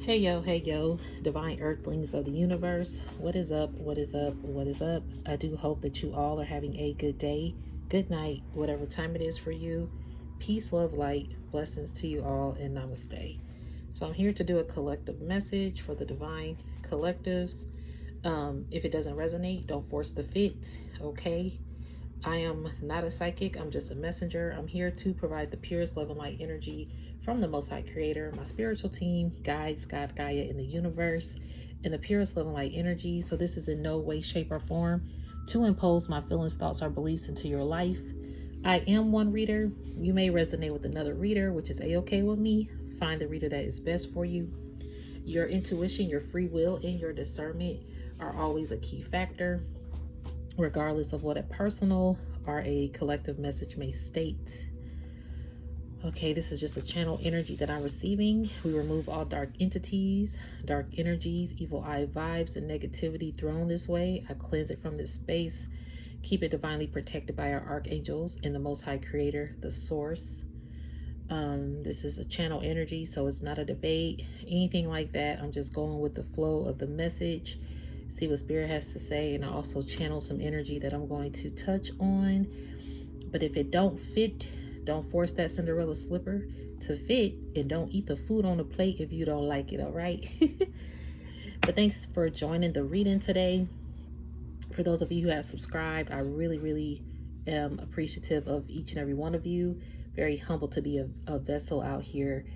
Hey yo, divine earthlings of the universe. What is up? What is up? What is up? I do hope that you all are having a good day, good night, whatever time it is for you. Peace, love, light, blessings to you all, and namaste. So, I'm here to do a collective message for the divine collectives. If it doesn't resonate, don't force the fit, okay? I am not a psychic, I'm just a messenger. I'm here to provide the purest love and light energy from the Most High Creator, my spiritual team, guides, God, Gaia in the universe, and the purest love and light energy. So, this is in no way, shape, or form to impose my feelings, thoughts, or beliefs into your life. I am one reader. You may resonate with another reader, which is a-okay with me. Find the reader that is best for you. Your intuition, your free will, and your discernment are always a key factor, regardless of what a personal or a collective message may state. Okay, this is just a channel energy that I'm receiving. We remove all dark entities, dark energies, evil eye vibes, and negativity thrown this way. I cleanse it from this space. Keep it divinely protected by our archangels and the Most High Creator, the Source. This is a channel energy, so it's not a debate, anything like that. I'm just going with the flow of the message, see what Spirit has to say, and I also channel some energy that I'm going to touch on. But if it don't fit, don't force that Cinderella slipper to fit, and don't eat the food on the plate if you don't like it, all right? But thanks for joining the reading today. For those of you who have subscribed, I really am appreciative of each and every one of you. Very humbled to be a vessel out here.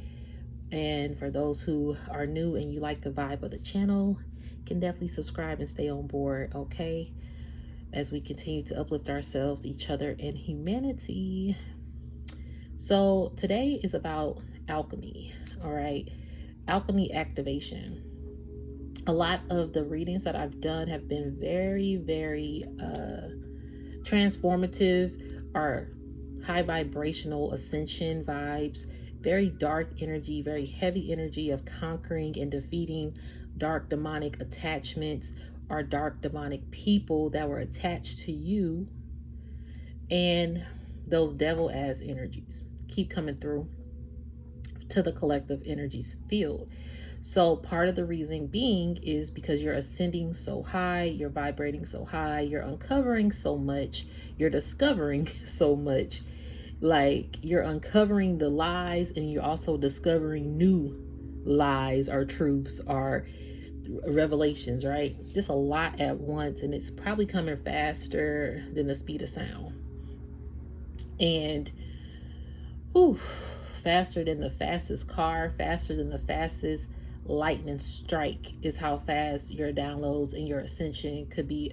And for those who are new and you like the vibe of the channel, can definitely subscribe and stay on board, okay? As we continue to uplift ourselves, each other, and humanity. So today is about alchemy, all right? Alchemy activation. A lot of the readings that I've done have been very transformative, or high vibrational ascension vibes, very dark energy, very heavy energy of conquering and defeating dark demonic attachments or dark demonic people that were attached to you. And those devil ass energies keep coming through to the collective energies field. So part of the reason being is because you're ascending so high, you're vibrating so high, you're uncovering so much, you're discovering so much. Like, you're uncovering the lies and you're also discovering new lies or truths or revelations, right? Just a lot at once, and it's probably coming faster than the speed of sound. And faster than the fastest car, faster than the fastest lightning strike is how fast your downloads and your ascension could be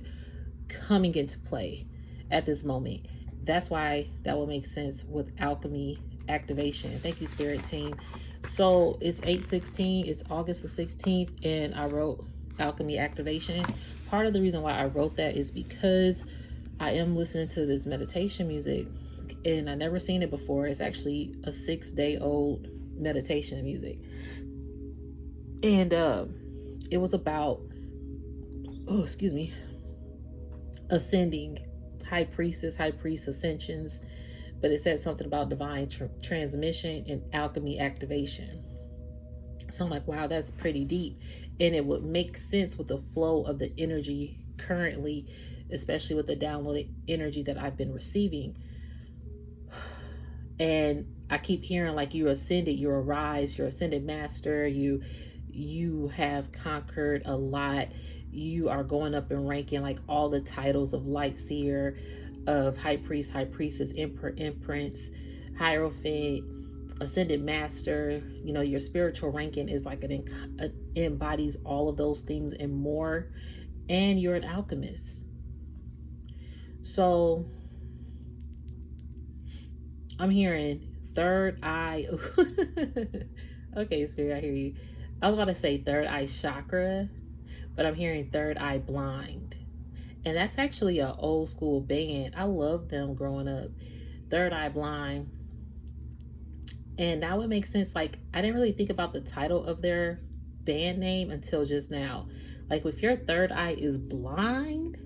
coming into play at this moment. That's why that will make sense with alchemy activation. Thank you, Spirit Team. So it's 8/16, it's August the 16th, and I wrote alchemy activation. Part of the reason why I wrote that is because I am listening to this meditation music, and I never seen it before. It's actually a 6-day-old meditation music. And it was about, ascending, high priest ascensions, but it said something about divine transmission and alchemy activation. So I'm like, wow, that's pretty deep. And it would make sense with the flow of the energy currently, especially with the downloaded energy that I've been receiving. And I keep hearing like you're ascended, you're a rise, you're ascended master, you have conquered a lot, you are going up in ranking, like all the titles of light seer, of high priest, high priestess, emperor, empress, hierophant, ascended master. You know, your spiritual ranking is like it embodies all of those things and more. And you're an alchemist. So I'm hearing third eye. Okay, Spirit, I hear you. I was about to say third eye chakra, but I'm hearing third eye blind. And that's actually an old school band. I loved them growing up. Third eye blind. And that would make sense. Like, I didn't really think about the title of their band name until just now. Like, if your third eye is blind,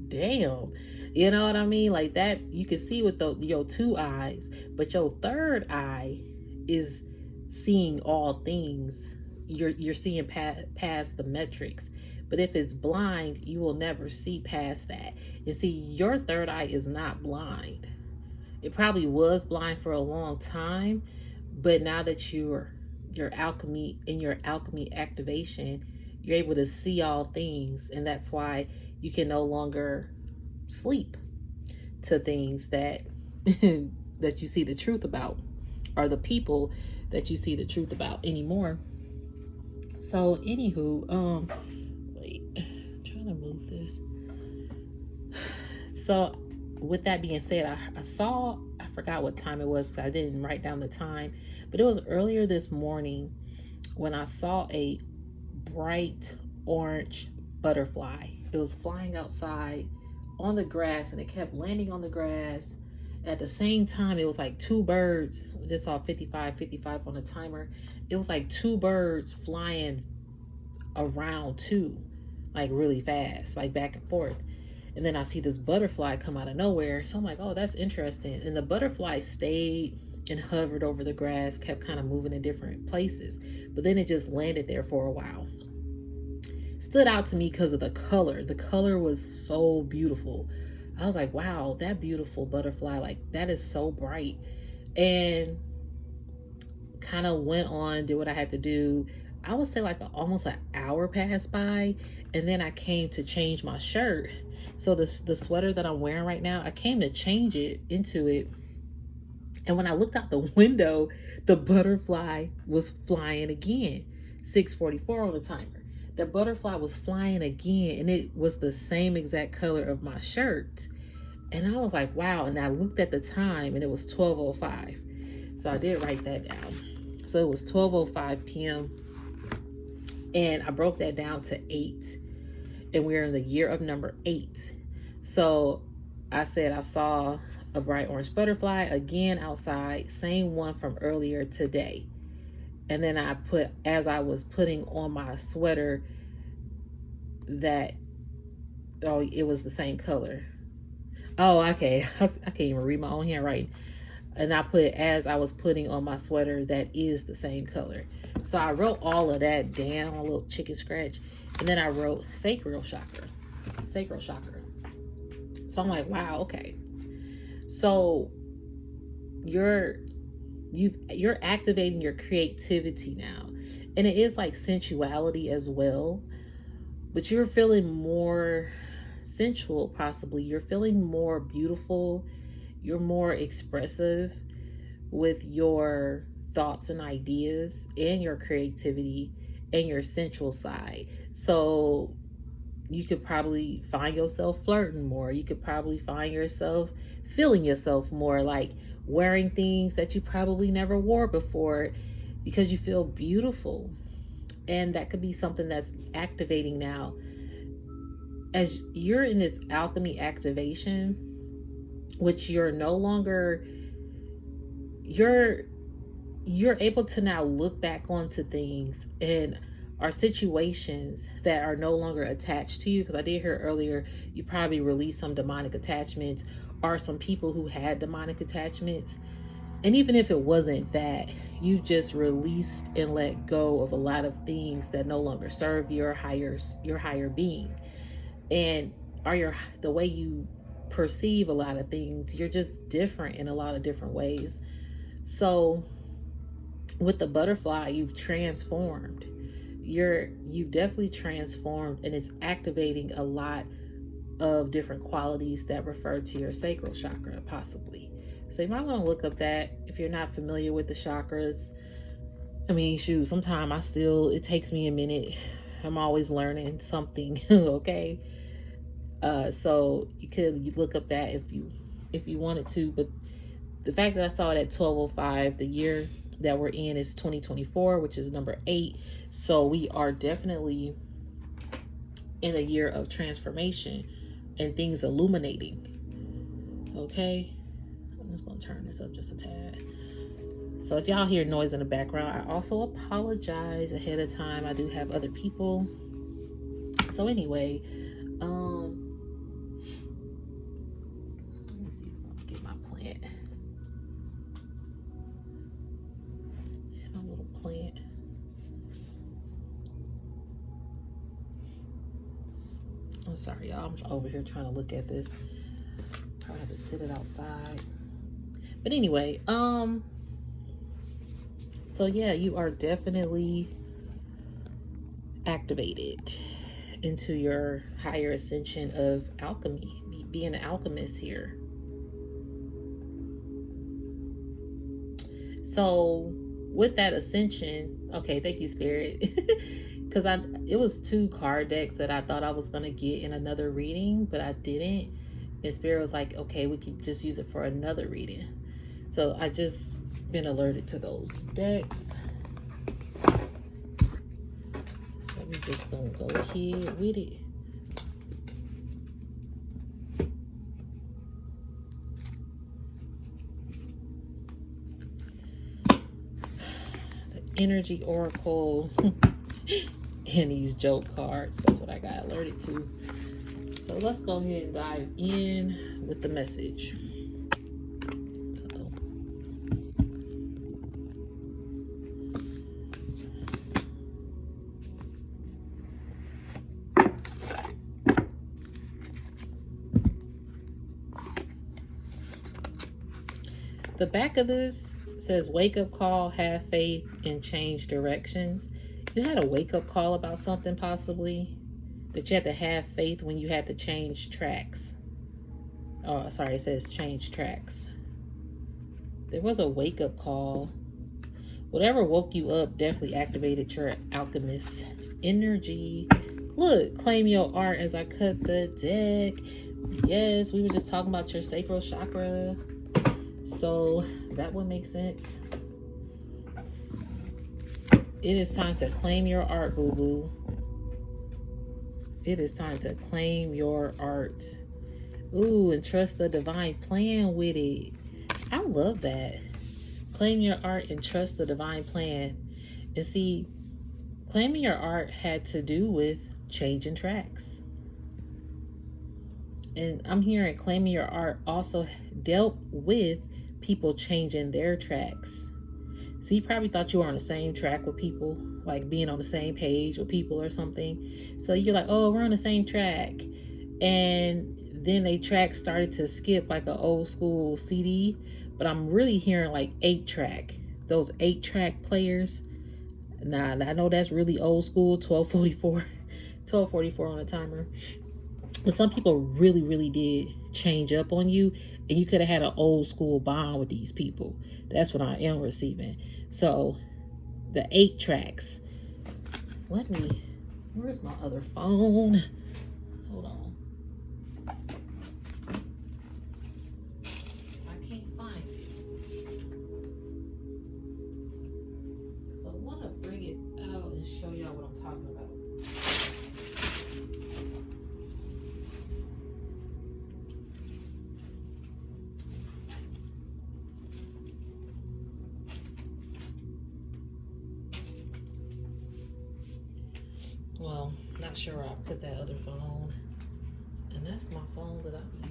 damn, you know what I mean? Like, that you can see with your two eyes, but your third eye is seeing all things you're seeing past the metrics. But if it's blind, you will never see past that. And see, your third eye is not blind. It probably was blind for a long time, but now that your alchemy in your alchemy activation, you're able to see all things, and that's why you can no longer sleep to things that that you see the truth about, or the people that you see the truth about anymore. So anywho, wait, I'm trying to move this. So with that being said, I forgot what time it was, I didn't write down the time, but it was earlier this morning when I saw a bright orange butterfly. It was flying outside on the grass, and it kept landing on the grass. At the same time, it was like two birds. I just saw 55 on the timer. It was like two birds flying around too, like really fast, like back and forth. And then I see this butterfly come out of nowhere. So I'm like, oh, that's interesting. And the butterfly stayed and hovered over the grass, kept kind of moving in different places. But then it just landed there for a while. Stood out to me because of the color. The color was so beautiful. I was like, wow, that beautiful butterfly, like that is so bright. And kind of went on, did what I had to do. I would say like almost an hour passed by, and then I came to change my shirt. So the sweater that I'm wearing right now, I came to change it into it. And when I looked out the window, the butterfly was flying again. 6:44 on the timer. The butterfly was flying again, and it was the same exact color of my shirt. And I was like, wow. And I looked at the time, and it was 12:05. So I did write that down. So it was 12:05 p.m. And I broke that down to 8. And we're in the year of number 8. So I said I saw a bright orange butterfly again outside, same one from earlier today. And then I put, as I was putting on my sweater, that, oh, it was the same color. Oh, okay. I can't even read my own handwriting. And I put, as I was putting on my sweater, that is the same color. So I wrote all of that down, a little chicken scratch. And then I wrote sacral chakra. Sacral chakra. So I'm like, wow, okay. So you're activating your creativity now. And it is like sensuality as well. But you're feeling more sensual, possibly. You're feeling more beautiful. You're more expressive with your thoughts and ideas and your creativity and your sensual side. So you could probably find yourself flirting more. You could probably find yourself feeling yourself more, like wearing things that you probably never wore before because you feel beautiful. And that could be something that's activating now. As you're in this alchemy activation, which you're no longer, you're able to now look back onto things and are situations that are no longer attached to you. Because I did hear earlier, you probably released some demonic attachments, or some people who had demonic attachments. And even if it wasn't that, you've just released and let go of a lot of things that no longer serve your higher being. And the way you perceive a lot of things, you're just different in a lot of different ways. So with the butterfly, you've transformed. You've definitely transformed, and it's activating a lot of different qualities that refer to your sacral chakra, possibly. So you might want to look up that if you're not familiar with the chakras. I mean, shoot, sometimes it takes me a minute. I'm always learning something. Okay. So you look up that if you wanted to. But the fact that I saw it at 12:05, the year that we're in is 2024, which is number 8. So we are definitely in a year of transformation and things illuminating. Okay. I'm just going to turn this up just a tad. So if y'all hear noise in the background, I also apologize ahead of time. I do have other people. So anyway, let me see if I can get my plant. My little plant. I'm sorry, y'all. I'm over here trying to look at this. Probably have to sit it outside. But anyway, so yeah, you are definitely activated into your higher ascension of alchemy, being an alchemist here. So with that ascension, okay, thank you, Spirit. Because it was 2 card decks that I thought I was gonna get in another reading, but I didn't. And Spirit was like, okay, we can just use it for another reading. So I just been alerted to those decks. So we're just gonna go ahead with it. The Energy Oracle and these joke cards. That's what I got alerted to. So let's go ahead and dive in with the message. The back of this says wake up call, have faith, and change directions. You had a wake up call about something possibly, that you had to have faith when you had to change tracks. Oh, sorry, it says change tracks. There was a wake up call. Whatever woke you up definitely activated your alchemist energy. Look, claim your art as I cut the deck. Yes, we were just talking about your sacral chakra. So that would make sense. It is time to claim your art, boo-boo. It is time to claim your art. Ooh, and trust the divine plan with it. I love that. Claim your art and trust the divine plan. And see, claiming your art had to do with changing tracks. And I'm hearing claiming your art also dealt with people changing their tracks. So you probably thought you were on the same track with people, like being on the same page with people or something. So you're like, oh, we're on the same track. And then they tracks started to skip like an old school CD. But I'm really hearing like 8-track. Those 8-track players. Nah, I know that's really old school, 1244. 1244 on the timer. But some people really, really did change up on you, and you could have had an old school bond with these people. That's what I am receiving. So the 8 tracks. Where's my other phone? Hold on. I can't find it. So I want to bring it out and show y'all what I'm talking about. Well, not sure where I put that other phone. And that's my phone that I be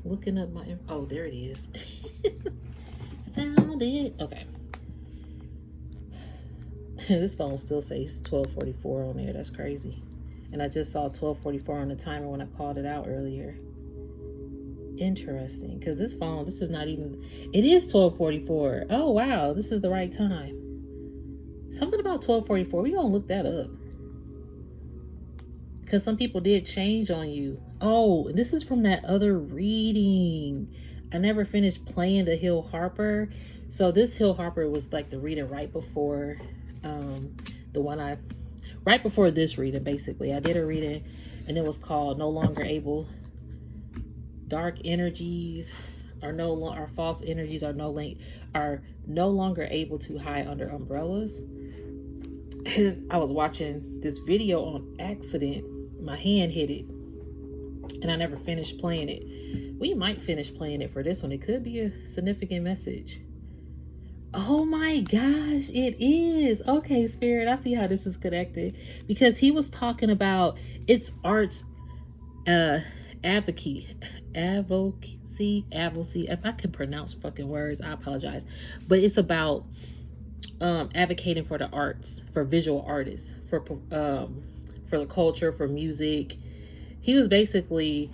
looking up my... Oh, there it is. Found it. Okay. This phone still says 1244 on there. That's crazy. And I just saw 1244 on the timer when I called it out earlier. Interesting. Because this phone, this is not even... It is 1244. Oh, wow. This is the right time. Something about 1244. We're going to look that up. Because some people did change on you. Oh, this is from that other reading. I never finished playing the Hill Harper. So this Hill Harper was like the reading right before right before this reading, basically. I did a reading and it was called No Longer Able. Dark energies our false energies are no longer able to hide under umbrellas. And I was watching this video on accident. My hand hit it and I never finished playing it. We might finish playing it for this one. It could be a significant message. Oh my gosh, it is. Okay, Spirit, I see how this is connected. Because he was talking about it's arts advocacy. If I can pronounce fucking words, I apologize. But it's about advocating for the arts, for visual artists, for the culture, for music, he was basically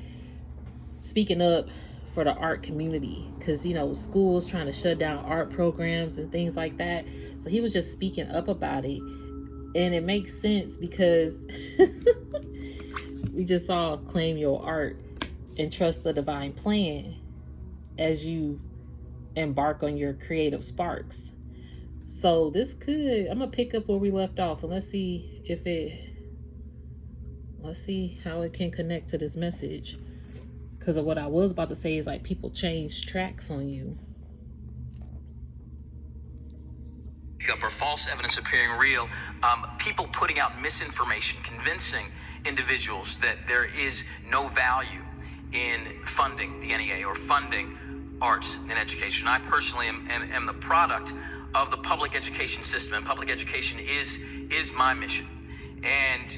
speaking up for the art community, because schools trying to shut down art programs and things like that. So he was just speaking up about it, and it makes sense because we just saw claim your art and trust the divine plan as you embark on your creative sparks. So this could, I'm gonna pick up where we left off, and let's see how it can connect to this message. Because of what I was about to say is like people change tracks on you. Or false evidence appearing real, people putting out misinformation, convincing individuals that there is no value in funding the NEA or funding arts and education. I personally am the product of the public education system, and public education is my mission. And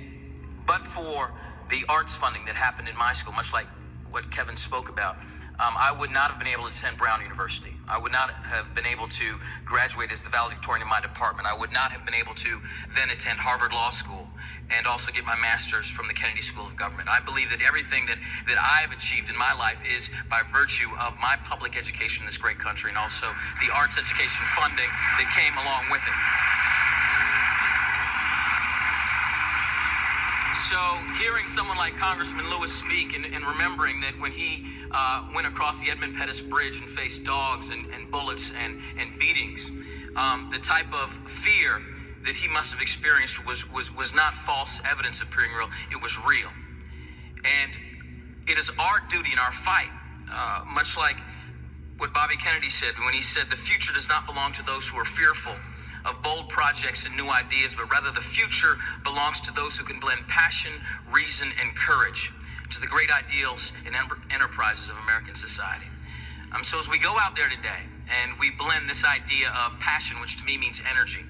but for the arts funding that happened in my school, much like what Kevin spoke about, I would not have been able to attend Brown University. I would not have been able to graduate as the valedictorian in my department. I would not have been able to then attend Harvard Law School and also get my master's from the Kennedy School of Government. I believe that everything that I've achieved in my life is by virtue of my public education in this great country, and also the arts education funding that came along with it. So hearing someone like Congressman Lewis speak and remembering that when he went across the Edmund Pettus Bridge and faced dogs and bullets and beatings, the type of fear that he must have experienced was not false evidence appearing real, it was real. And it is our duty in our fight, much like what Bobby Kennedy said when he said, the future does not belong to those who are fearful of bold projects and new ideas, but rather the future belongs to those who can blend passion, reason, and courage to the great ideals and enterprises of American society. So as we go out there today and we blend this idea of passion, which to me means energy,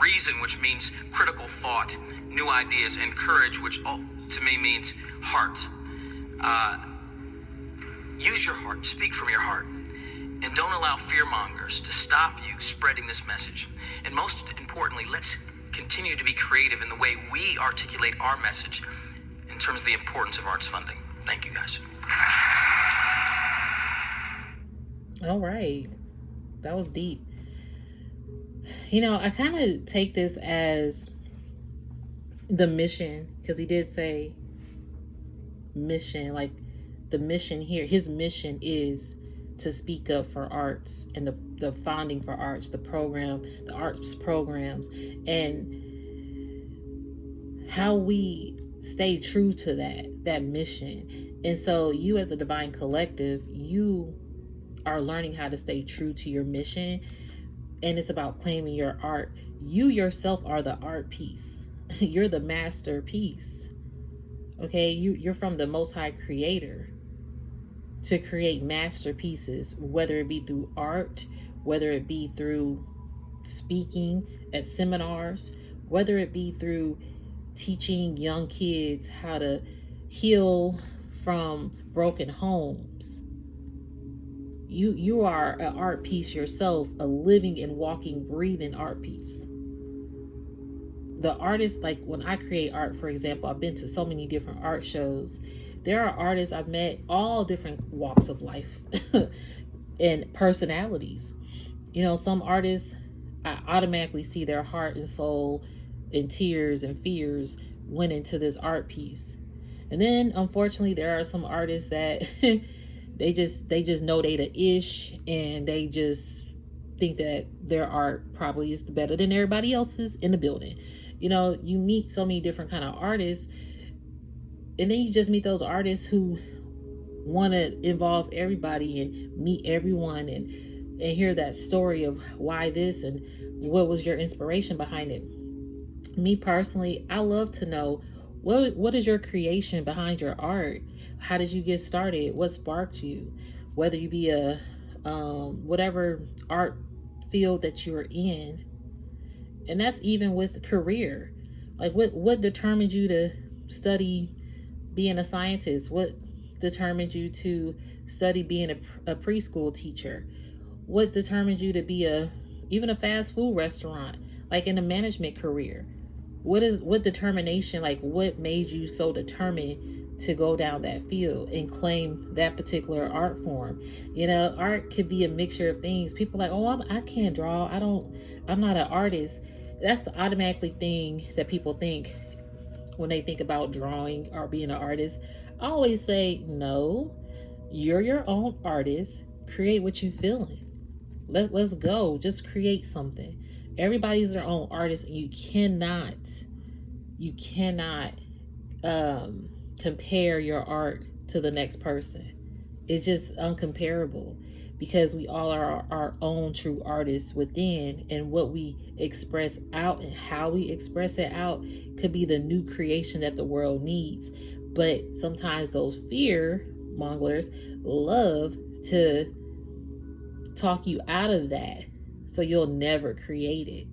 reason, which means critical thought, new ideas, and courage, which to me means heart. Use your heart, speak from your heart. And don't allow fearmongers to stop you spreading this message. And most importantly, let's continue to be creative in the way we articulate our message in terms of the importance of arts funding. Thank you, guys. All right. That was deep. I kind of take this as the mission, because he did say mission, like the mission here. His mission is to speak up for arts and the founding for arts, the arts programs, and how we stay true to that mission. And so you as a divine collective, you are learning how to stay true to your mission, and it's about claiming your art. You yourself are the art piece. You're the masterpiece. Okay, you're from the Most High Creator to create masterpieces, whether it be through art, whether it be through speaking at seminars, whether it be through teaching young kids how to heal from broken homes. You are an art piece yourself, a living and walking, breathing art piece. The artist, like when I create art, for example, I've been to so many different art shows. There are artists I've met, all different walks of life and personalities. Some artists, I automatically see their heart and soul and tears and fears went into this art piece. And then, unfortunately, there are some artists that they just know they the ish, and they just think that their art probably is better than everybody else's in the building. You meet so many different kind of artists, and then you just meet those artists who want to involve everybody and meet everyone and hear that story of why this and what was your inspiration behind it. Me personally, I love to know what is your creation behind your art. How did you get started? What sparked you? Whether you be a whatever art field that you're in. And that's even with career. Like what determined you to study being a scientist? What determined you to study being a preschool teacher? What determined you to be even a fast food restaurant, like in a management career? What determination, like what made you so determined to go down that field and claim that particular art form. Art could be a mixture of things. People are like, oh, I can't draw. I'm not an artist. That's the automatically thing that people think when they think about drawing or being an artist. I always say, no, you're your own artist. Create what you feeling. Let's go. Just create something. Everybody's their own artist, and you cannot compare your art to the next person. It's just uncomparable, because we all are our own true artists within, and what we express out and how we express it out could be the new creation that the world needs. But sometimes those fear monglers love to talk you out of that, so you'll never create it.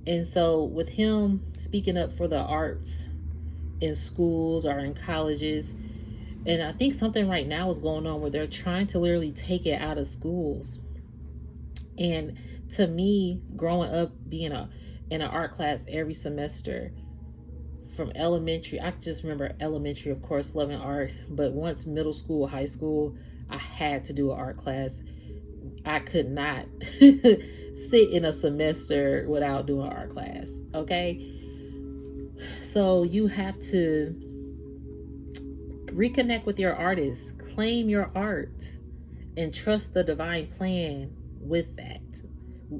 And so with him speaking up for the arts in schools or in colleges, and I think something right now is going on where they're trying to literally take it out of schools. And to me, growing up being in an art class every semester from elementary, I just remember elementary, of course, loving art, but once middle school, high school, I had to do an art class. I could not sit in a semester without doing an art class. Okay. So you have to reconnect with your artist, claim your art, and trust the divine plan with that.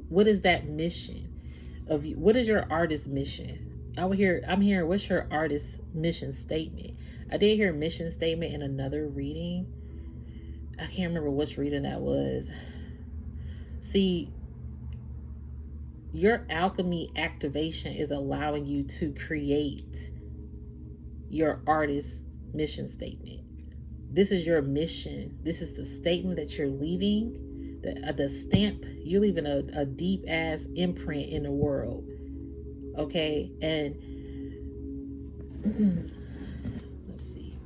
What is that mission of you? What is your artist mission? I'm hearing, what's your artist mission statement? I did hear a mission statement in another reading. I can't remember which reading that was. See, your alchemy activation is allowing you to create your artist mission statement. This is your mission. This is the statement that you're leaving, the stamp. You're leaving a deep ass imprint in the world. Okay, and let's see.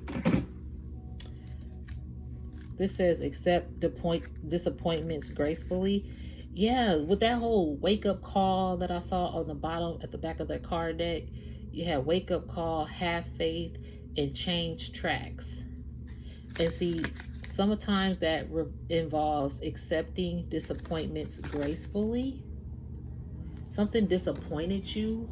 This says accept disappointments gracefully. Yeah, with that whole wake up call that I saw on the bottom at the back of that card deck, you have wake up call, have faith, and change tracks. And see, sometimes that involves accepting disappointments gracefully. Something disappointed you.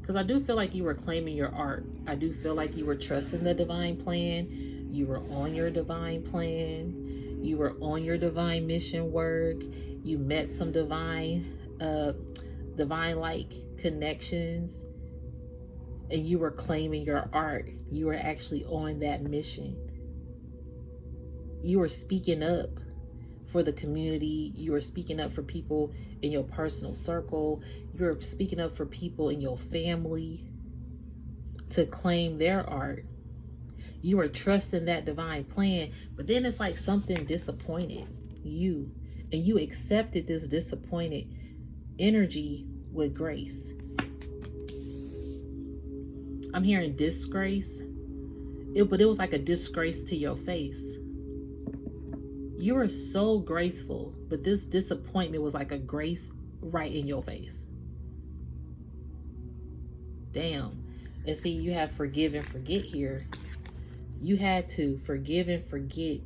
Because I do feel like you were claiming your art. I do feel like you were trusting the divine plan. You were on your divine plan. You were on your divine mission work. You met some divine like connections. And you were claiming your art. You were actually on that mission. You were speaking up for the community. You were speaking up for people in your personal circle. You were speaking up for people in your family to claim their art. You were trusting that divine plan, but then it's like something disappointed you, and you accepted this disappointed energy with grace. I'm hearing disgrace, but it was like a disgrace to your face. You were so graceful, but this disappointment was like a grace right in your face. Damn. And see, you have forgive and forget here. You had to forgive and forget.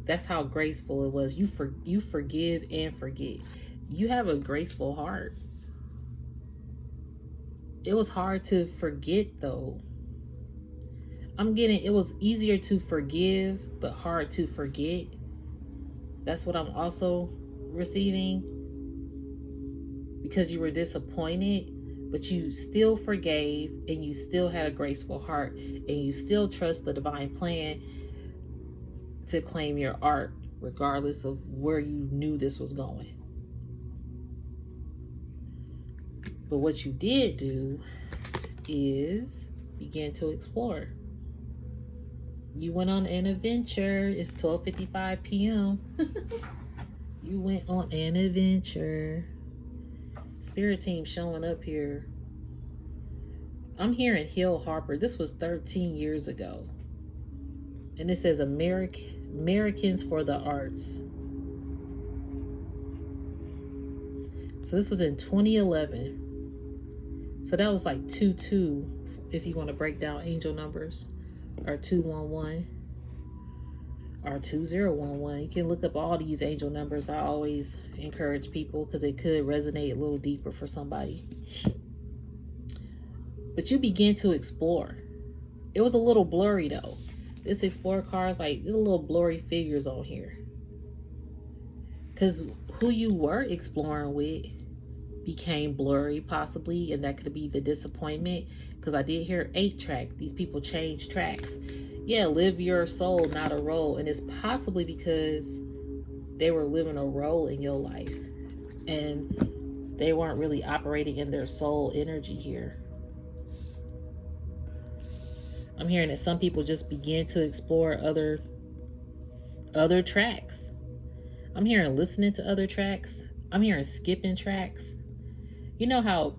That's how graceful it was. You forgive and forget. You have a graceful heart. It was hard to forget though. It was easier to forgive, but hard to forget. That's what I'm also receiving. Because you were disappointed, but you still forgave, and you still had a graceful heart, and you still trust the divine plan to claim your art, regardless of where you knew this was going. But what you did do is begin to explore. You went on an adventure. It's 12:55 p.m. You went on an adventure. Spirit team showing up here. I'm hearing Hill Harper. This was 13 years ago. And it says Americans for the Arts. So this was in 2011. So that was like 2-2 if you want to break down angel numbers, or 211 or 2011. You can look up all these angel numbers. I always encourage people because it could resonate a little deeper for somebody. But you begin to explore. It was a little blurry though. This Explorer card is like, there's a little blurry figures on here. Because who you were exploring with became blurry possibly, and that could be the disappointment. Because I did hear 8-track. These people change tracks. Yeah, live your soul, not a role. And it's possibly because they were living a role in your life. And they weren't really operating in their soul energy here. I'm hearing that some people just began to explore other tracks. I'm hearing listening to other tracks. I'm hearing skipping tracks. You know how,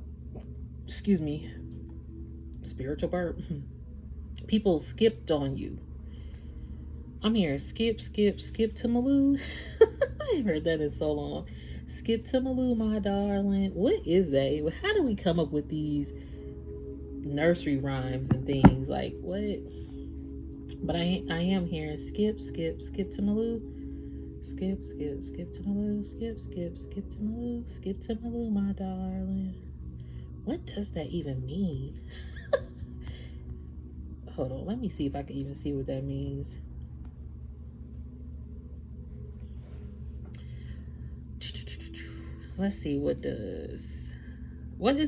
excuse me, spiritual burp, people skipped on you. I'm hearing skip to Maloo. I ain't heard that in so long. Skip to Maloo, my darling. What is that? How do we come up with these nursery rhymes and things? Like, what? But I am hearing skip to Maloo. Skip to Maloo. Skip to Maloo. Skip to Maloo, my darling. What does that even mean? Hold on, let me see if I can even see what that means. Let's see, what is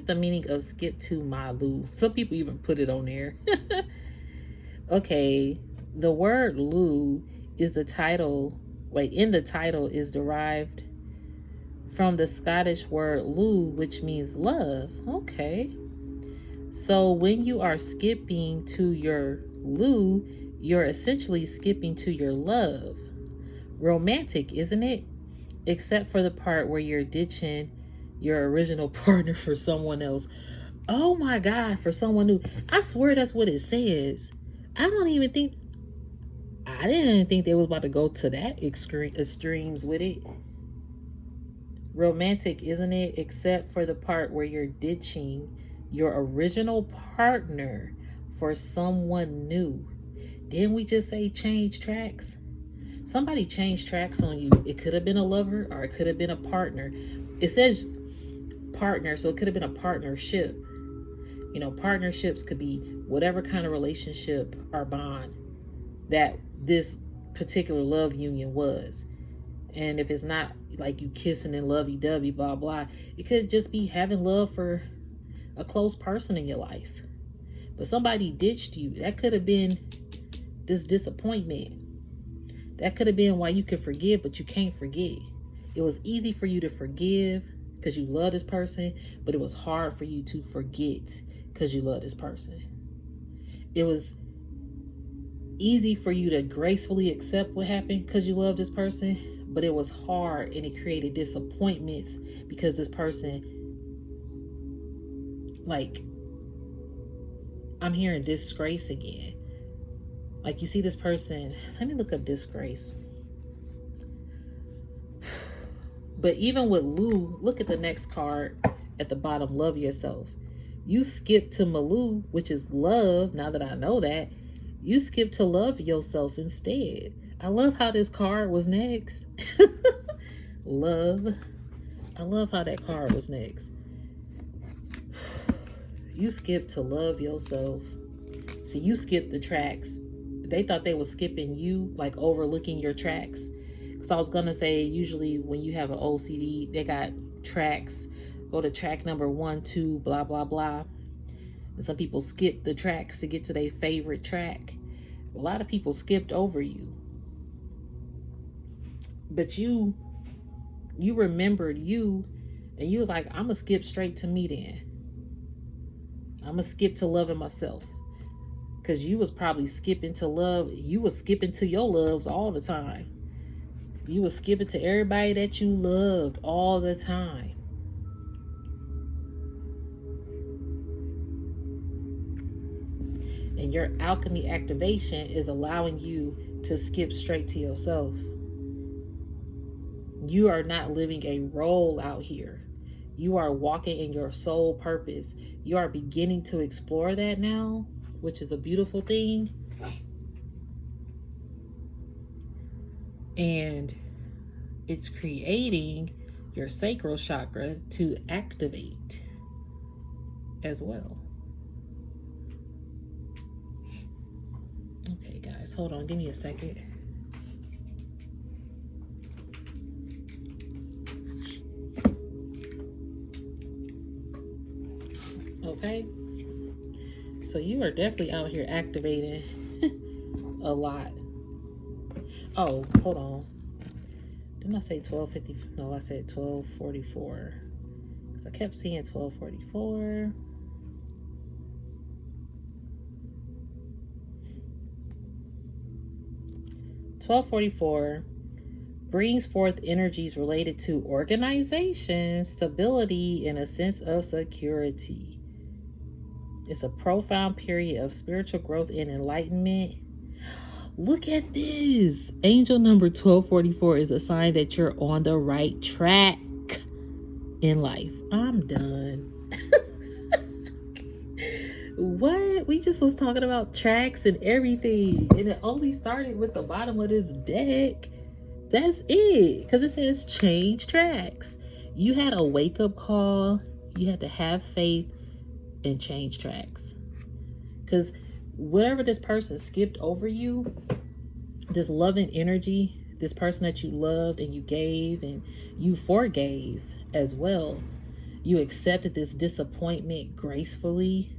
the meaning of skip to Maloo? Some people even put it on there. Okay, the word Lu is the title. In the title is derived from the Scottish word Lu, which means love. Okay. So when you are skipping to your Lu, you're essentially skipping to your love. Romantic, isn't it? Except for the part where you're ditching your original partner for someone else. Oh my God, for someone new. I swear that's what it says. I didn't think they was about to go to that extremes with it. Romantic, isn't it? Except for the part where you're ditching your original partner for someone new. Didn't we just say change tracks? Somebody changed tracks on you. It could have been a lover or it could have been a partner. It says partner, so it could have been a partnership. You know, partnerships could be whatever kind of relationship or bond that this particular love union was. And if it's not like you kissing and lovey-dovey, blah, blah, it could just be having love for a close person in your life. But somebody ditched you. That could have been this disappointment. That could have been why you could forgive, but you can't forget. It was easy for you to forgive because you love this person, but it was hard for you to forget because you love this person. It was easy for you to gracefully accept what happened because you love this person, but it was hard and it created disappointments because this person, like, I'm hearing disgrace again. Like, you see this person, let me look up disgrace. But even with Lu, look at the next card at the bottom, love yourself. You skip to Maloo, which is love. Now that I know that, you skip to love yourself instead. I love how this card was next. Love. I love how that card was next. You skip to love yourself. See, you skipped the tracks. They thought they were skipping you, like overlooking your tracks. Because I was going to say, usually when you have an OCD, they got tracks. Go to track number 1, 2, blah, blah, blah. And some people skip the tracks to get to their favorite track. A lot of people skipped over you. But you remembered you, and you was like, I'm going to skip straight to me then. I'm going to skip to loving myself. Because you was probably skipping to love. You was skipping to your loves all the time. You was skipping to everybody that you loved all the time. And your alchemy activation is allowing you to skip straight to yourself. You are not living a role out here. You are walking in your soul purpose. You are beginning to explore that now, which is a beautiful thing. And it's creating your sacral chakra to activate as well. Okay, guys, hold on. Give me a second. Okay. So you are definitely out here activating a lot. Oh, hold on. Didn't I say 1250? No, I said 1244. Because I kept seeing 1244. 1244 brings forth energies related to organization, stability, and a sense of security. It's a profound period of spiritual growth and enlightenment. Look at this. Angel number 1244 is a sign that you're on the right track in life. I'm done. What? We just was talking about tracks and everything, and it only started with the bottom of this deck. That's it, because it says change tracks. You had a wake-up call. You had to have faith and change tracks, because whatever this person skipped over you, this loving energy, this person that you loved and you gave and you forgave as well, you accepted this disappointment gracefully,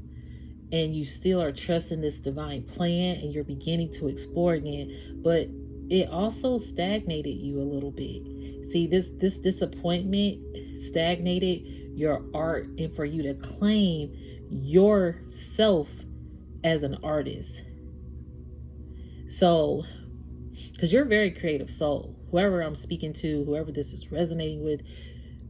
and you still are trusting this divine plan, and you're beginning to explore again. But it also stagnated you a little bit. See, this disappointment stagnated your art, and for you to claim yourself as an artist. So, because you're a very creative soul, whoever I'm speaking to, whoever this is resonating with,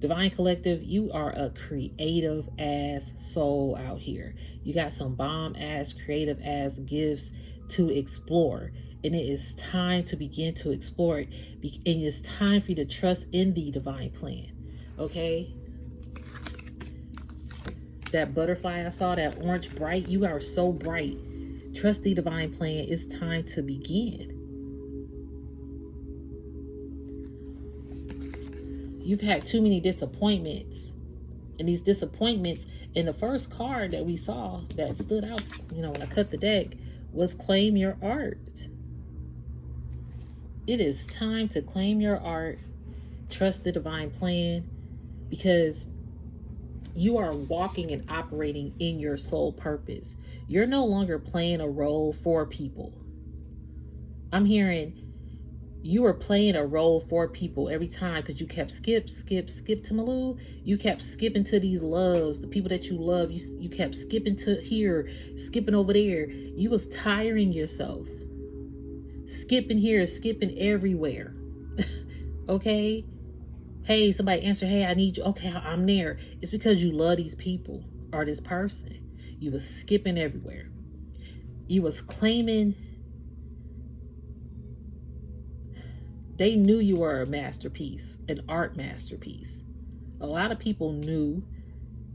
Divine Collective, you are a creative ass soul out here. You got some bomb ass, creative ass gifts to explore. And it is time to begin to explore it. And it's time for you to trust in the divine plan. Okay? That butterfly I saw, that orange bright, you are so bright. Trust the divine plan. It's time to begin. You've had too many disappointments. And these disappointments, in the first card that we saw that stood out, when I cut the deck, was claim your art. It is time to claim your art. Trust the divine plan, because you are walking and operating in your soul purpose. You're no longer playing a role for people. I'm hearing you were playing a role for people every time, because you kept skip to Malou. You kept skipping to these loves, the people that you love. You kept skipping to here, skipping over there. You was tiring yourself. Skipping here, skipping everywhere. Okay? Hey, somebody answer, hey, I need you. Okay, I'm there. It's because you love these people or this person. You was skipping everywhere. You was claiming. They knew you were a masterpiece, an art masterpiece. A lot of people knew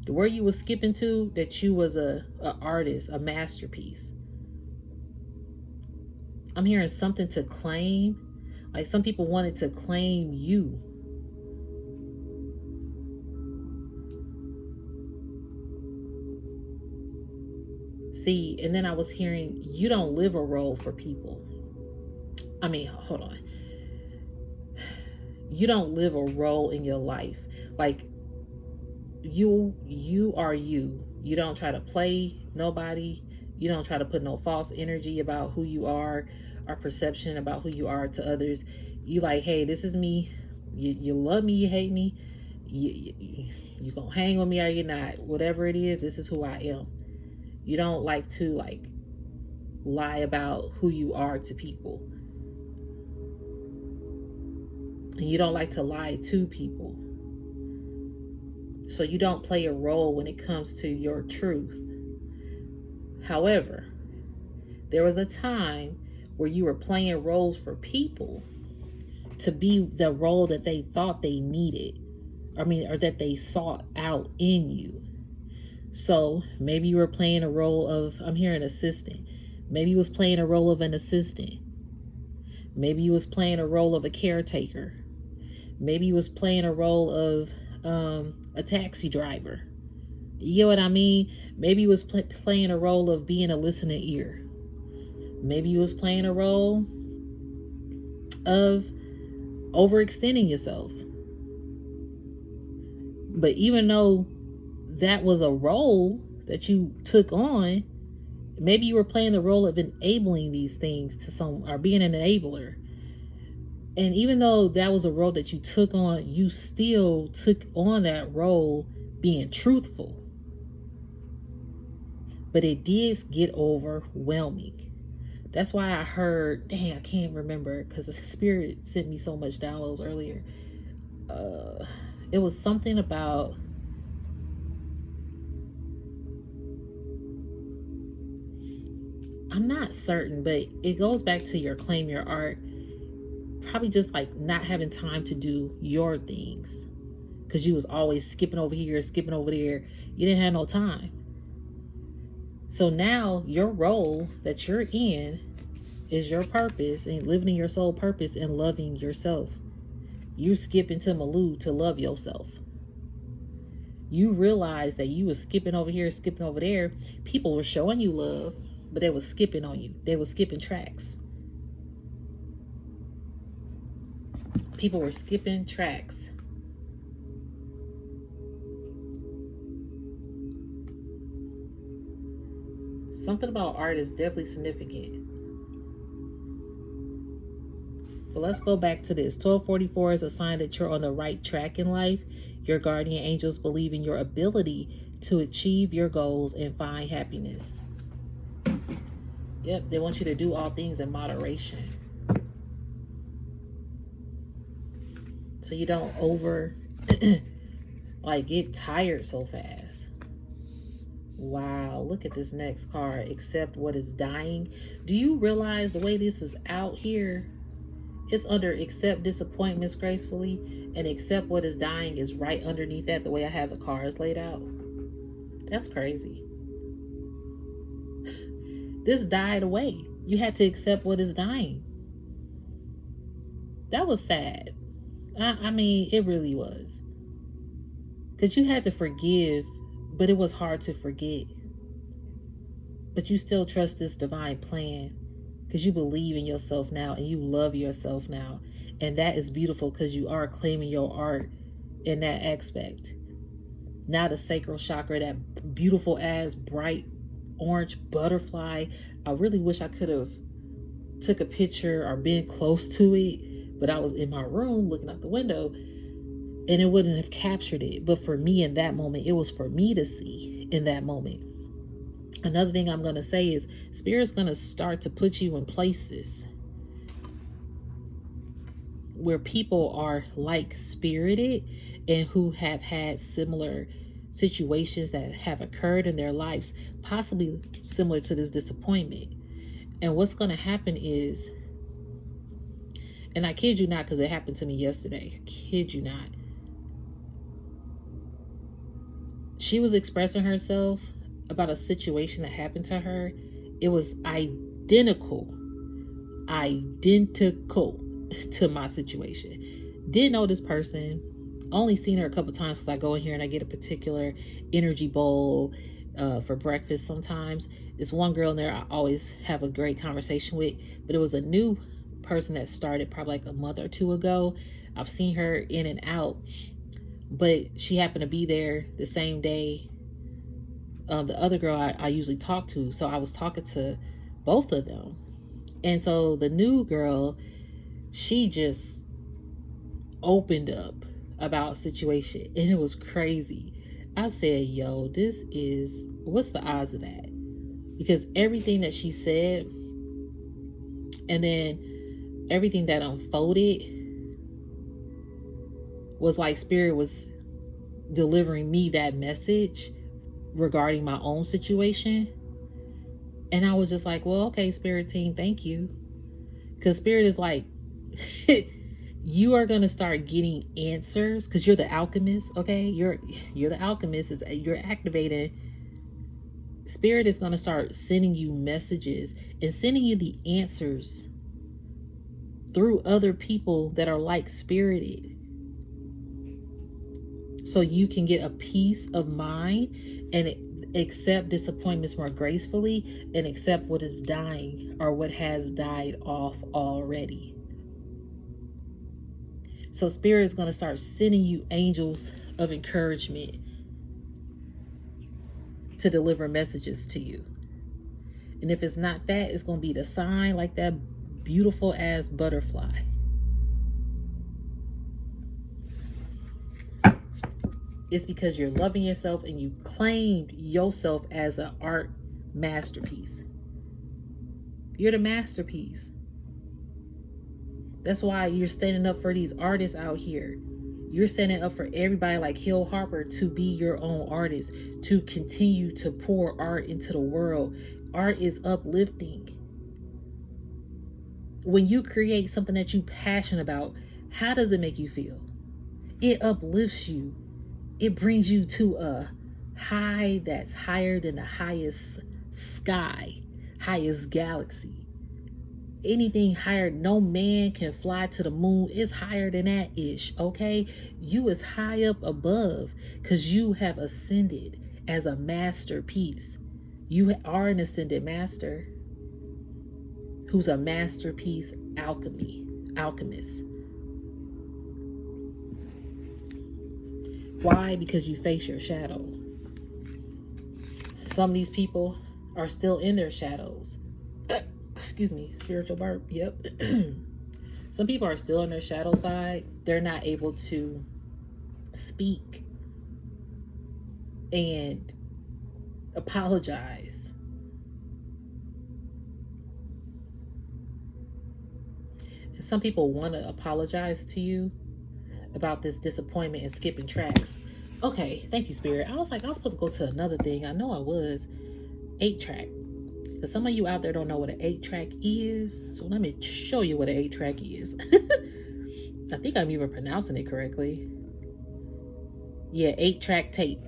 where you was skipping to, that you was a artist, a masterpiece. I'm hearing something to claim. Like some people wanted to claim you. See, and then I was hearing you don't live a role for people. I mean, hold on. You don't live a role in your life. Like you are you. You don't try to play nobody. You don't try to put no false energy about who you are or perception about who you are to others. You like, hey, this is me. You love me, you hate me. You gonna hang with me or you're not. Whatever it is, this is who I am. You don't like to lie about who you are to people. And you don't like to lie to people. So you don't play a role when it comes to your truth. However, there was a time where you were playing roles for people to be the role that they thought they needed or that they sought out in you. So maybe you were playing a role of, I'm hearing assistant. Maybe you was playing a role of an assistant. Maybe you was playing a role of a caretaker. Maybe you was playing a role of a taxi driver. You get what I mean? Maybe you was playing a role of being a listening ear. Maybe you was playing a role of overextending yourself. But even though that was a role that you took on, maybe you were playing the role of enabling these things to some, or being an enabler. And even though that was a role that you took on, you still took on that role being truthful. But it did get overwhelming. That's why I heard, dang, I can't remember, because the Spirit sent me so much downloads earlier. It was something about, I'm not certain, but it goes back to your claim your art. Probably just like not having time to do your things, because you was always skipping over here, skipping over there. You didn't have no time. So now your role that you're in is your purpose, and living in your soul purpose and loving yourself. You skipping to Malou to love yourself. You realize that you was skipping over here, skipping over there. People were showing you love, but they was skipping on you. They was skipping tracks. People were skipping tracks. Something about art is definitely significant. But let's go back to this. 1244 is a sign that you're on the right track in life. Your guardian angels believe in your ability to achieve your goals and find happiness. Yep, they want you to do all things in moderation. So you don't get tired so fast. Wow, look at this next card. Accept what is dying. Do you realize the way this is out here? It's under accept disappointments gracefully, and accept what is dying is right underneath that, the way I have the cards laid out. That's crazy. This died away. You had to accept what is dying. That was sad. I mean, it really was. Because you had to forgive, but it was hard to forget. But you still trust this divine plan, because you believe in yourself now and you love yourself now. And that is beautiful, because you are claiming your art in that aspect. Now the sacral chakra, that beautiful ass bright orange butterfly. I really wish I could have took a picture or been close to it, but I was in my room looking out the window and it wouldn't have captured it. But for me in that moment, it was for me to see in that moment. Another thing I'm going to say is Spirit's going to start to put you in places where people are like spirited and who have had similar situations that have occurred in their lives, possibly similar to this disappointment. And what's going to happen is, and I kid you not, because it happened to me yesterday. I kid you not. She was expressing herself about a situation that happened to her. It was identical to my situation. Didn't know this person. Only seen her a couple times, because I go in here and I get a particular energy bowl for breakfast sometimes. This one girl in there I always have a great conversation with, but it was a new person that started probably like a month or two ago. I've seen her in and out, but she happened to be there the same day the other girl I usually talk to. So I was talking to both of them. And so the new girl, she just opened up about situation, and it was crazy. I said, yo, what's the odds of that? Because everything that she said, and then everything that unfolded, was like Spirit was delivering me that message regarding my own situation. And I was just like, well, okay, Spirit team, thank you. Because Spirit is like, You are going to start getting answers because you're the alchemist. Okay, you're the alchemist. You're activating. Spirit is going to start sending you messages and sending you the answers through other people that are like spirited, so you can get a peace of mind and accept disappointments more gracefully and accept what is dying or what has died off already. So Spirit is going to start sending you angels of encouragement to deliver messages to you. And if it's not that, it's going to be the sign like that beautiful ass butterfly. It's because you're loving yourself and you claimed yourself as an art masterpiece. You're the masterpiece. That's why you're standing up for these artists out here. You're standing up for everybody like Hill Harper to be your own artist, to continue to pour art into the world. Art is uplifting. When you create something that you're passionate about, how does it make you feel? It uplifts you. It brings you to a high that's higher than the highest sky, highest galaxy. Anything higher, no man can fly to the moon. It's higher than that ish, okay? You is high up above because you have ascended as a masterpiece. You are an ascended master who's a masterpiece alchemist. Why? Because you face your shadow. Some of these people are still in their shadows. Excuse me, spiritual burp. Yep. Some people are still on their shadow side. They're not able to speak and apologize. And some people want to apologize to you about this disappointment and skipping tracks. Okay, thank you, Spirit. I was supposed to go to another thing. I know I was. 8-track. Because some of you out there don't know what an 8-track is. So let me show you what an 8-track is. I think I'm even pronouncing it correctly. Yeah, 8-track tape.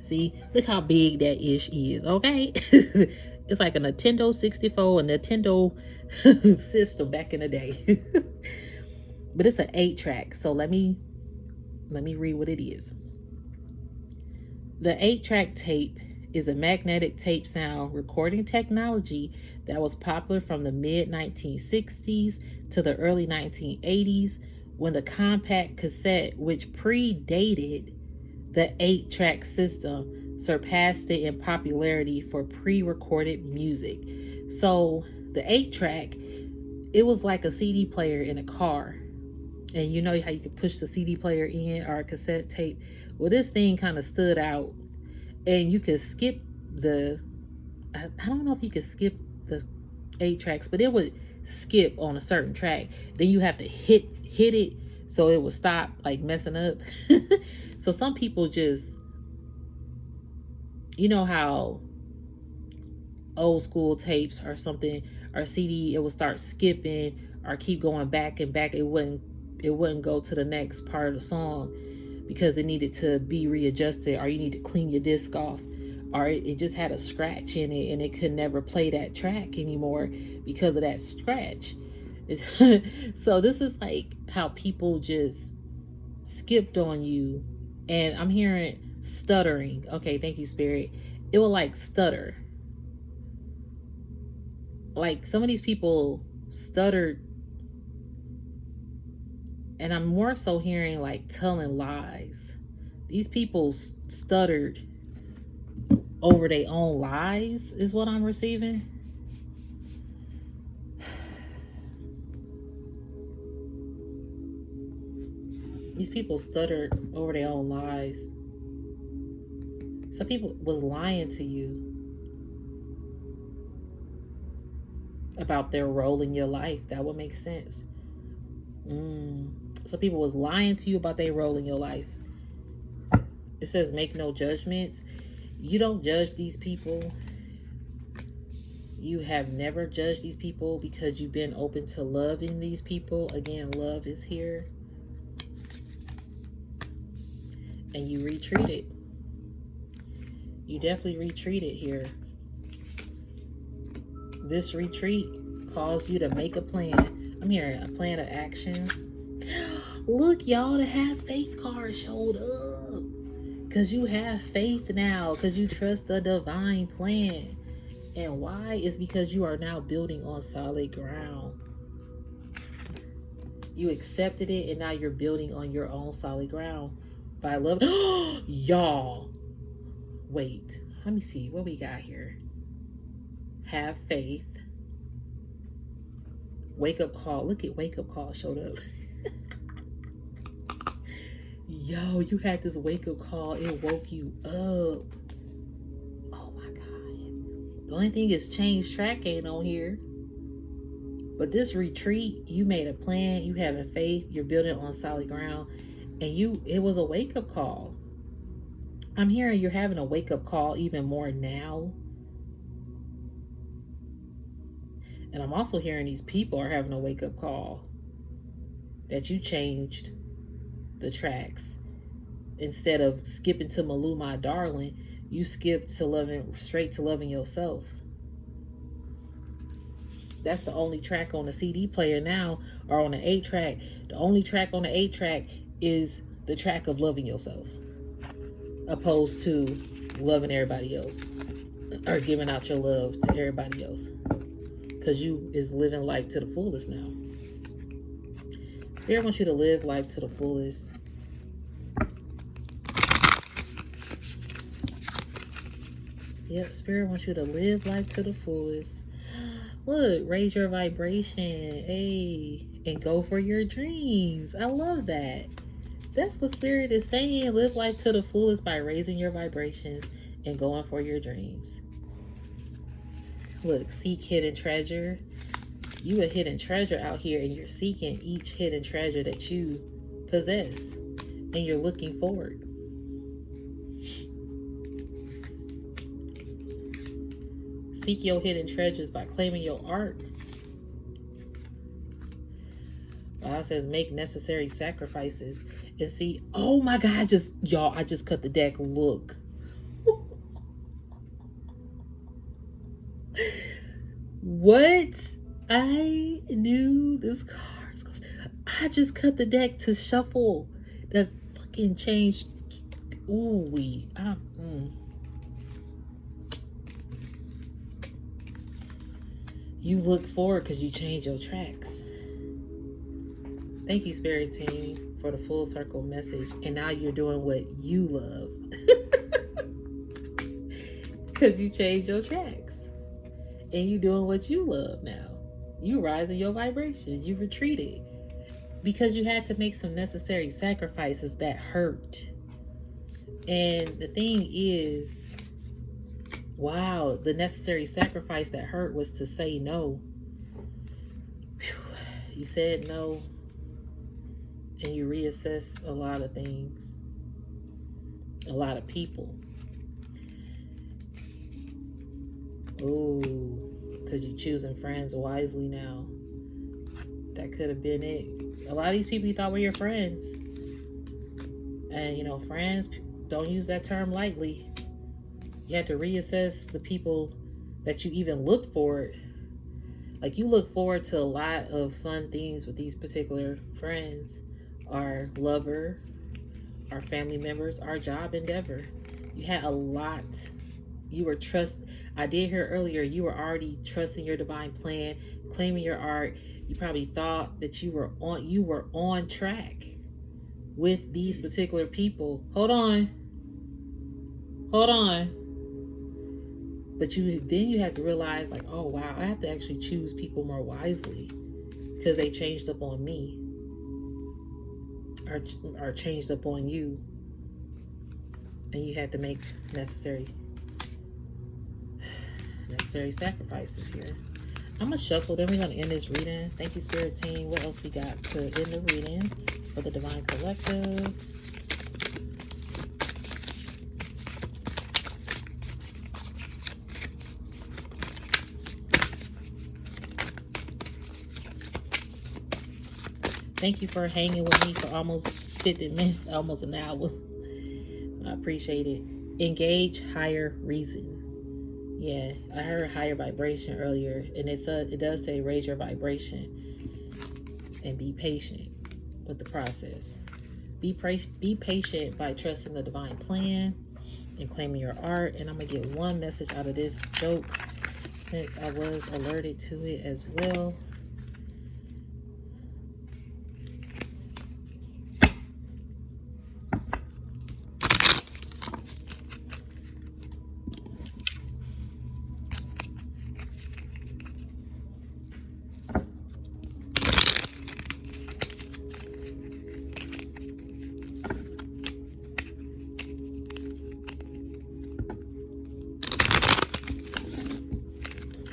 See, look how big that ish is, okay? It's like a Nintendo 64, a Nintendo system back in the day. But it's an 8-track. So let me read what it is. The 8-track tape is a magnetic tape sound recording technology that was popular from the mid-1960s to the early 1980s, when the compact cassette, which predated the 8-track system, surpassed it in popularity for pre-recorded music. So the 8-track, it was like a CD player in a car. And you know how you could push the CD player in, or a cassette tape? Well, this thing kind of stood out. And you could skip I don't know if you could skip the 8 tracks, but it would skip on a certain track. Then you have to hit it so it would stop like messing up. So some people just, you know how old school tapes or something, or CD, it would start skipping or keep going back and back. It wouldn't go to the next part of the song because it needed to be readjusted, or you need to clean your disc off, or it just had a scratch in it and it could never play that track anymore because of that scratch. So this is like how people just skipped on you. And I'm hearing stuttering. Okay, thank you, Spirit. It will like stutter. Like some of these people stuttered. And I'm more so hearing like telling lies. These people stuttered over their own lies is what I'm receiving. These people stuttered over their own lies. Some people was lying to you about their role in your life. That would make sense. Some people was lying to you about their role in your life. It says make no judgments. You don't judge these people. You have never judged these people because you've been open to loving these people. Again, love is here. And you retreated. You definitely retreated here. This retreat caused you to make a plan. I'm hearing a plan of action. Look, y'all, the have faith card showed up. Because you have faith now. Because you trust the divine plan. And why? Is because you are now building on solid ground. You accepted it, and now you're building on your own solid ground by love. Y'all, wait, let me see what we got here. Have faith. Wake up call. Look at wake up call showed up. Yo, you had this wake up call. It woke you up. Oh my God. The only thing is change track ain't on here. But this retreat, you made a plan. You having faith. You're building on solid ground. And it was a wake up call. I'm hearing you're having a wake up call even more now. And I'm also hearing these people are having a wake up call. That you changed the tracks. Instead of skipping to Malou, my darling, you skipped to straight to loving yourself. That's the only track on the CD player now, or on the 8-track. The only track on the 8-track is the track of loving yourself, opposed to loving everybody else or giving out your love to everybody else, because you is living life to the fullest now. Spirit wants you to live life to the fullest. Yep, Spirit wants you to live life to the fullest. Look, raise your vibration, hey, and go for your dreams. I love that. That's what Spirit is saying. Live life to the fullest by raising your vibrations and going for your dreams. Look, seek hidden treasure. You a hidden treasure out here, and you're seeking each hidden treasure that you possess, and you're looking forward. Seek your hidden treasures by claiming your art. God says make necessary sacrifices. And see, oh my God, I just cut the deck. Look. What? I knew this card. I just cut the deck to shuffle the fucking change. Ooh, You look forward because you change your tracks. Thank you, Spirit Team, for the full circle message. And now you're doing what you love. Because you changed your tracks. And you doing what you love now. You rising your vibrations. You retreated. Because you had to make some necessary sacrifices that hurt. And the thing is, wow, the necessary sacrifice that hurt was to say no. Whew. You said no, and you reassessed a lot of things, a lot of people. Ooh, because you're choosing friends wisely now. That could have been it. A lot of these people you thought were your friends. And, you know, friends, don't use that term lightly. You have to reassess the people that you even look forward. Like, you look forward to a lot of fun things with these particular friends. Our lover, our family members, our job endeavor. You had a lot. You were I did hear earlier, you were already trusting your divine plan, claiming your art. You probably thought that you were on track with these particular people. Hold on. But then you have to realize, like, oh wow, I have to actually choose people more wisely because they changed up on me or changed up on you, and you had to make necessary sacrifices here. I'm gonna shuffle, then we're gonna end this reading. Thank you, Spirit Team. What else we got to end the reading for the Divine Collective? Thank you for hanging with me for almost 50 minutes, almost an hour. I appreciate it. Engage higher reason. Yeah, I heard higher vibration earlier, and it does say raise your vibration and be patient with the process. Be patient by trusting the divine plan and claiming your art. And I'm gonna get one message out of this jokes since I was alerted to it as well.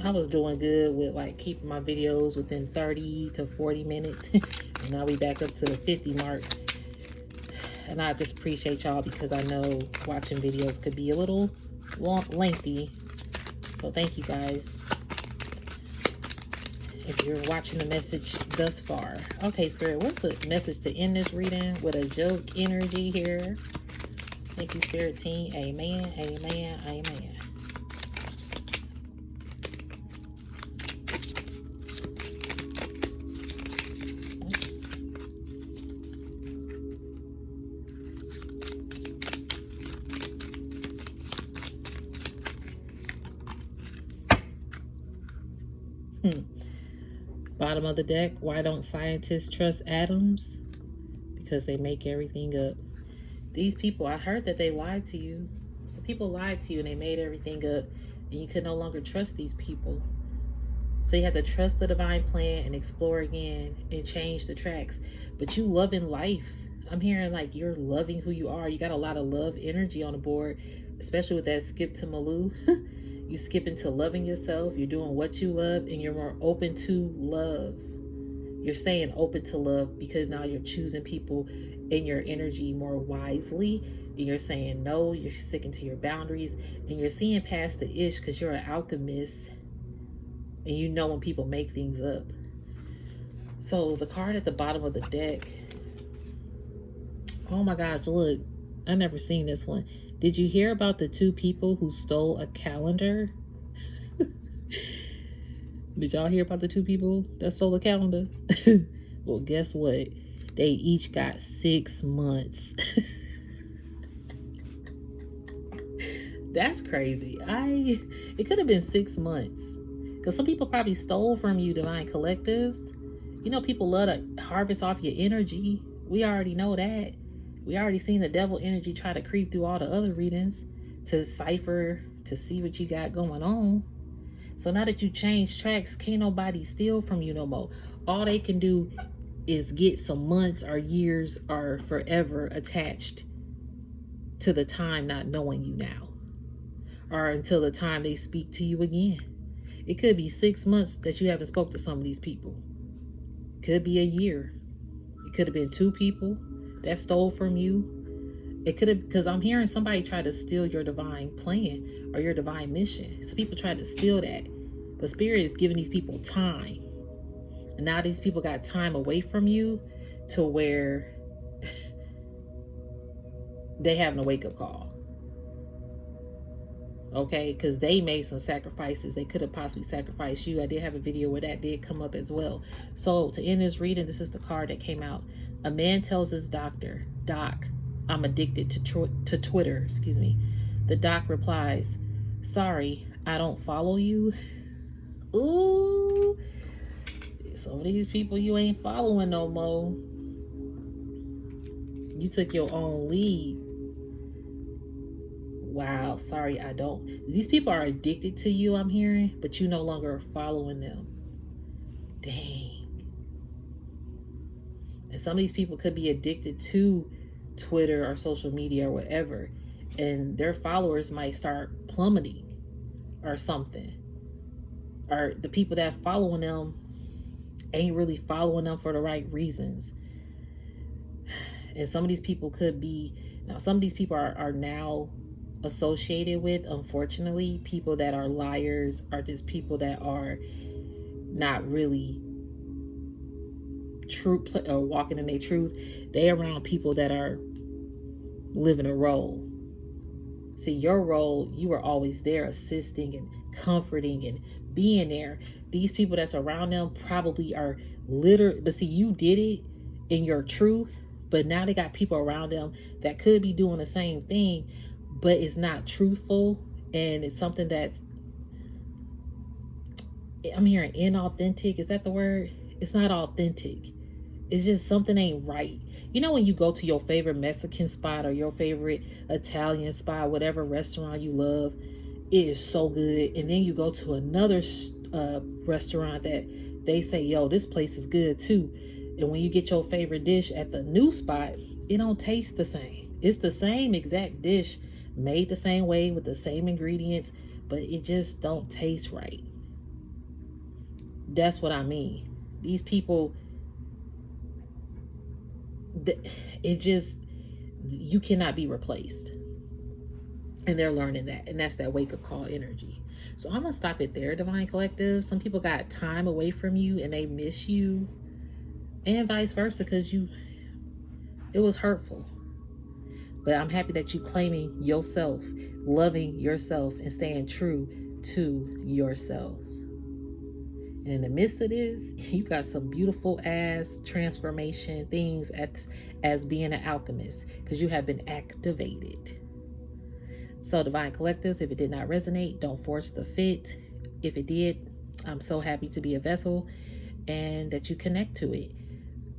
I was doing good with like keeping my videos within 30 to 40 minutes. And now we back up to the 50 mark. And I just appreciate y'all because I know watching videos could be a little lengthy. So thank you guys. If you're watching the message thus far. Okay, Spirit, what's the message to end this reading with a joke energy here? Thank you, Spirit Team. Amen, amen, amen. Bottom of the deck, why don't scientists trust atoms? Because they make everything up. These people, I heard that they lied to you. Some people lied to you and they made everything up, and you can no longer trust these people. So you have to trust the divine plan and explore again and change the tracks. But you loving life. I'm hearing like you're loving who you are. You got a lot of love energy on the board, especially with that skip to Malou. You skip into loving yourself. You're doing what you love and you're more open to love. You're staying open to love because now you're choosing people in your energy more wisely. And you're saying no, you're sticking to your boundaries, and you're seeing past the ish because you're an alchemist and you know when people make things up. So the card at the bottom of the deck. Oh my gosh, look. I never seen this one. Did you hear about the two people who stole a calendar? Did y'all hear about the two people that stole a calendar? Well, guess what? They each got 6 months. That's crazy. It could have been 6 months. Because some people probably stole from you, Divine Collectives. You know, people love to harvest off your energy. We already know that. We already seen the devil energy try to creep through all the other readings to cipher, to see what you got going on. So now that you changed tracks, can't nobody steal from you no more. All they can do is get some months or years or forever attached to the time not knowing you now. Or until the time they speak to you again. It could be 6 months that you haven't spoke to some of these people. Could be a year. It could have been 2 people that stole from you. It could have, because I'm hearing somebody try to steal your divine plan or your divine mission. Some people try to steal that. But Spirit is giving these people time. And now these people got time away from you to where they having a wake-up call. Okay, because they made some sacrifices. They could have possibly sacrificed you. I did have a video where that did come up as well. So to end this reading, this is the card that came out. A man tells his doctor, "Doc, I'm addicted to Twitter." Excuse me. The doc replies, "Sorry, I don't follow you." Ooh, some of these people you ain't following no more. You took your own lead. Wow, sorry, I don't. These people are addicted to you, I'm hearing, but you no longer are following them. Dang. And some of these people could be addicted to Twitter or social media or whatever, and their followers might start plummeting or something. Or the people that following them ain't really following them for the right reasons. And some of these people could be, now some of these people are now associated with, unfortunately, people that are liars, or just people that are not really or walking in their truth, they around people that are living a role. See, your role, you were always there assisting and comforting and being there. These people that's around them probably are literally, but see, you did it in your truth, but now they got people around them that could be doing the same thing, but it's not truthful, and it's something that's, I'm hearing inauthentic. Is that the word? It's not authentic. It's just something ain't right. You know, when you go to your favorite Mexican spot or your favorite Italian spot, whatever restaurant you love, it is so good. And then you go to another restaurant that they say, yo, this place is good too. And when you get your favorite dish at the new spot, it don't taste the same. It's the same exact dish, made the same way with the same ingredients, but it just don't taste right. That's what I mean. These people, it just, you cannot be replaced, and they're learning that, and that's that wake-up call energy. So I'm gonna stop it there, Divine Collective. Some people got time away from you and they miss you, and vice versa, because it was hurtful. But I'm happy that you claiming yourself, loving yourself, and staying true to yourself. And in the midst of this, you got some beautiful ass transformation things as being an alchemist, because you have been activated. So Divine Collectives, if it did not resonate, don't force the fit. If it did, I'm so happy to be a vessel and that you connect to it.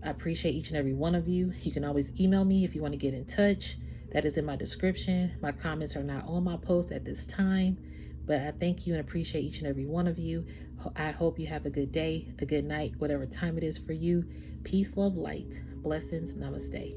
I appreciate each and every one of you. You can always email me if you want to get in touch. That is in my description. My comments are not on my post at this time, but I thank you and appreciate each and every one of you. I hope you have a good day, a good night, whatever time it is for you. Peace, love, light. Blessings. Namaste.